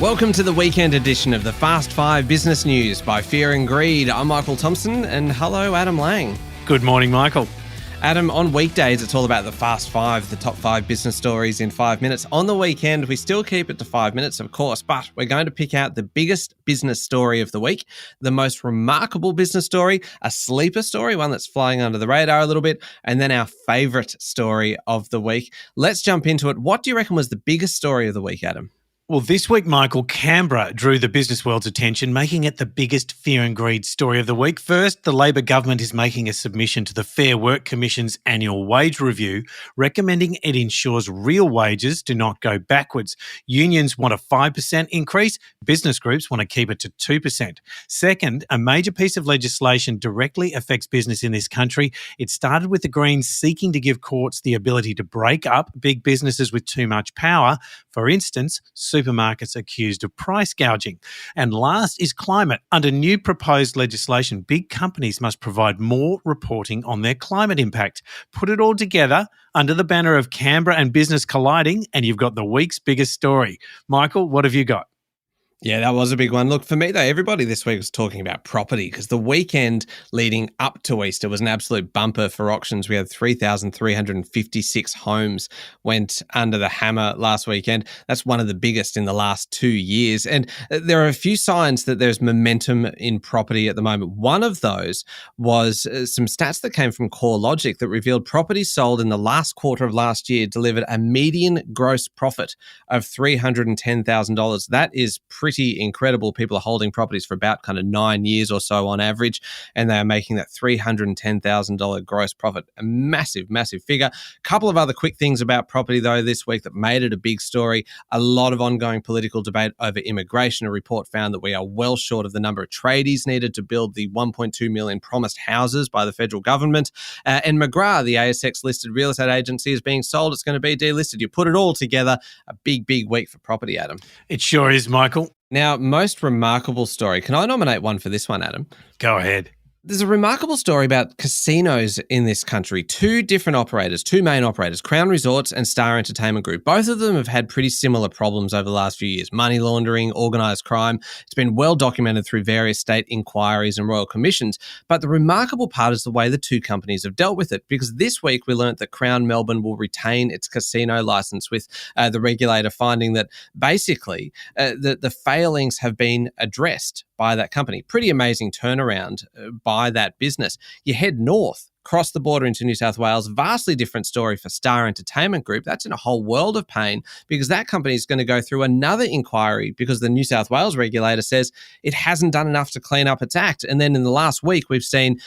Welcome to the weekend edition of the Fast 5 Business News by Fear and Greed. I'm Michael Thompson, and hello, Adam Lang. Good morning, Michael. Adam, on weekdays, it's all about the Fast 5, the top 5 business stories in 5 minutes. On the weekend, we still keep it to 5 minutes, of course, but we're going to pick out the biggest business story of the week, the most remarkable business story, a sleeper story, one that's flying under the radar a little bit, and then our favourite story of the week. Let's jump into it. What do you reckon was the biggest story of the week, Adam? Well, this week, Michael, Canberra drew the business world's attention, making it the biggest fear and greed story of the week. First, the Labor government is making a submission to the Fair Work Commission's annual wage review, recommending it ensures real wages do not go backwards. Unions want a 5% increase. Business groups want to keep it to 2%. Second, a major piece of legislation directly affects business in this country. It started with the Greens seeking to give courts the ability to break up big businesses with too much power. For instance, supermarkets accused of price gouging. And last is climate. Under new proposed legislation, big companies must provide more reporting on their climate impact. Put it all together under the banner of Canberra and business colliding, and you've got the week's biggest story. Michael, what have you got? Yeah, that was a big one. Look, for me, though, everybody this week was talking about property because the weekend leading up to Easter was an absolute bumper for auctions. We had 3,356 homes went under the hammer last weekend. That's one of the biggest in the last 2 years. And there are a few signs that there's momentum in property at the moment. One of those was some stats that came from CoreLogic that revealed properties sold in the last quarter of last year delivered a median gross profit of $310,000. That is pretty incredible. People are holding properties for about kind of 9 years or so on average, and they are making that $310,000 gross profit. A massive, massive figure. A couple of other quick things about property, though, this week that made it a big story. A lot of ongoing political debate over immigration. A report found that we are well short of the number of tradies needed to build the 1.2 million promised houses by the federal government. And McGrath, the ASX-listed real estate agency, is being sold. It's going to be delisted. You put it all together, a big, big week for property, Adam. It sure is, Michael. Now, most remarkable story. Can I nominate one for this one, Adam? Go ahead. There's a remarkable story about casinos in this country. Two main operators, Crown Resorts and Star Entertainment Group. Both of them have had pretty similar problems over the last few years. Money laundering, organised crime. It's been well documented through various state inquiries and royal commissions. But the remarkable part is the way the two companies have dealt with it, because this week we learnt that Crown Melbourne will retain its casino licence, with the regulator finding that basically the failings have been addressed by that company. Pretty amazing turnaround by that business. You head north, cross the border into New South Wales, vastly different story for Star Entertainment Group. That's in a whole world of pain because that company is going to go through another inquiry because the New South Wales regulator says it hasn't done enough to clean up its act. And then in the last week, we've seen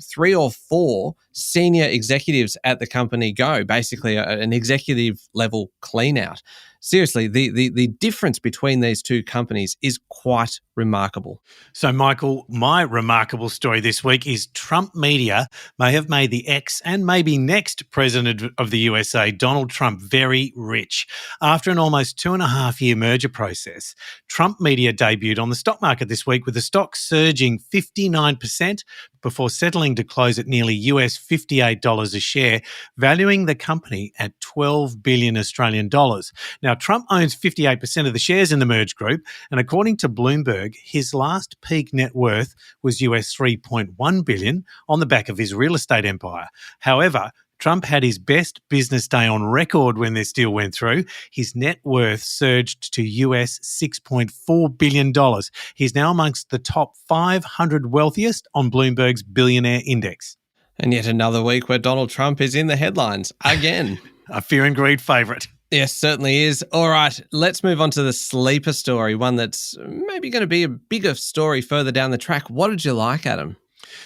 3 or 4 senior executives at the company go, basically an executive level clean out. Seriously, the difference between these two companies is quite remarkable. So, Michael, my remarkable story this week is Trump media may have made the ex and maybe next president of the USA, Donald Trump, very rich. After an almost 2.5-year merger process, Trump media debuted on the stock market this week with the stock surging 59% before settling to close at nearly US $58 a share, valuing the company at 12 billion Australian dollars. Now, Trump owns 58% of the shares in the merged group, and according to Bloomberg, his last peak net worth was US $3.1 billion on the back of his real estate empire. However, Trump had his best business day on record when this deal went through. His net worth surged to US $6.4 billion. He's now amongst the top 500 wealthiest on Bloomberg's billionaire index. And yet another week where Donald Trump is in the headlines again. A fear and greed favourite. Yes, certainly is. All right, let's move on to the sleeper story, one that's maybe going to be a bigger story further down the track. What did you like, Adam?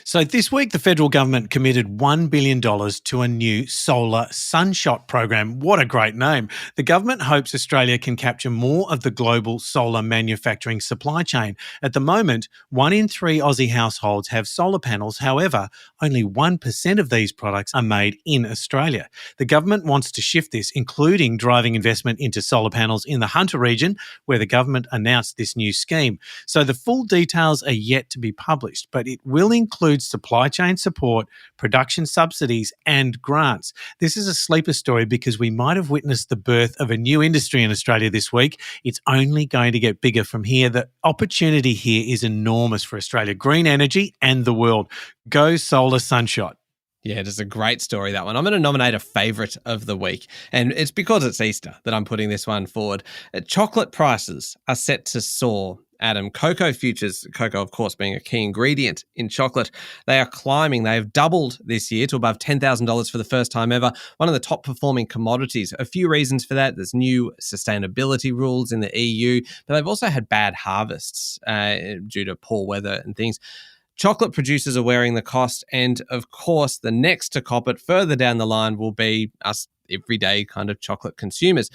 So this week, the federal government committed $1 billion to a new solar sunshot program. What a great name. The government hopes Australia can capture more of the global solar manufacturing supply chain. At the moment, 1 in 3 Aussie households have solar panels. However, only 1% of these products are made in Australia. The government wants to shift this, including driving investment into solar panels in the Hunter region, where the government announced this new scheme. So the full details are yet to be published, but it will include includes supply chain support, production subsidies, and grants. This is a sleeper story because we might have witnessed the birth of a new industry in Australia this week. It's only going to get bigger from here. The opportunity here is enormous for Australia, green energy and the world. Go solar sunshot. Yeah, it is a great story, that one. I'm going to nominate a favourite of the week, and it's because it's Easter that I'm putting this one forward. Chocolate prices are set to soar, Adam. Cocoa futures, cocoa, of course, being a key ingredient in chocolate, they are climbing. They have doubled this year to above $10,000 for the first time ever. One of the top performing commodities. A few reasons for that. There's new sustainability rules in the EU, but they've also had bad harvests due to poor weather and things. Chocolate producers are wearing the cost, and of course, the next to cop it further down the line will be us everyday kind of chocolate consumers.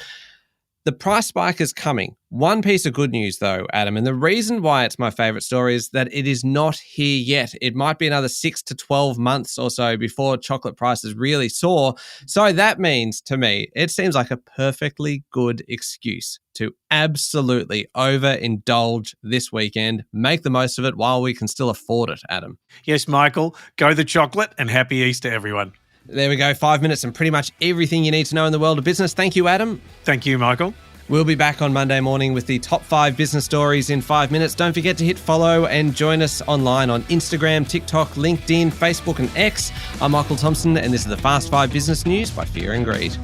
The price spike is coming. One piece of good news, though, Adam, and the reason why it's my favourite story is that it is not here yet. It might be another 6 to 12 months or so before chocolate prices really soar. So that means, to me, it seems like a perfectly good excuse to absolutely overindulge this weekend. Make the most of it while we can still afford it, Adam. Yes, Michael, go the chocolate and happy Easter, everyone. There we go, 5 minutes and pretty much everything you need to know in the world of business. Thank you, Adam. Thank you, Michael. We'll be back on Monday morning with the top 5 business stories in 5 minutes. Don't forget to hit follow and join us online on Instagram, TikTok, LinkedIn, Facebook and X. I'm Michael Thompson, and this is the Fast 5 Business News by Fear and Greed.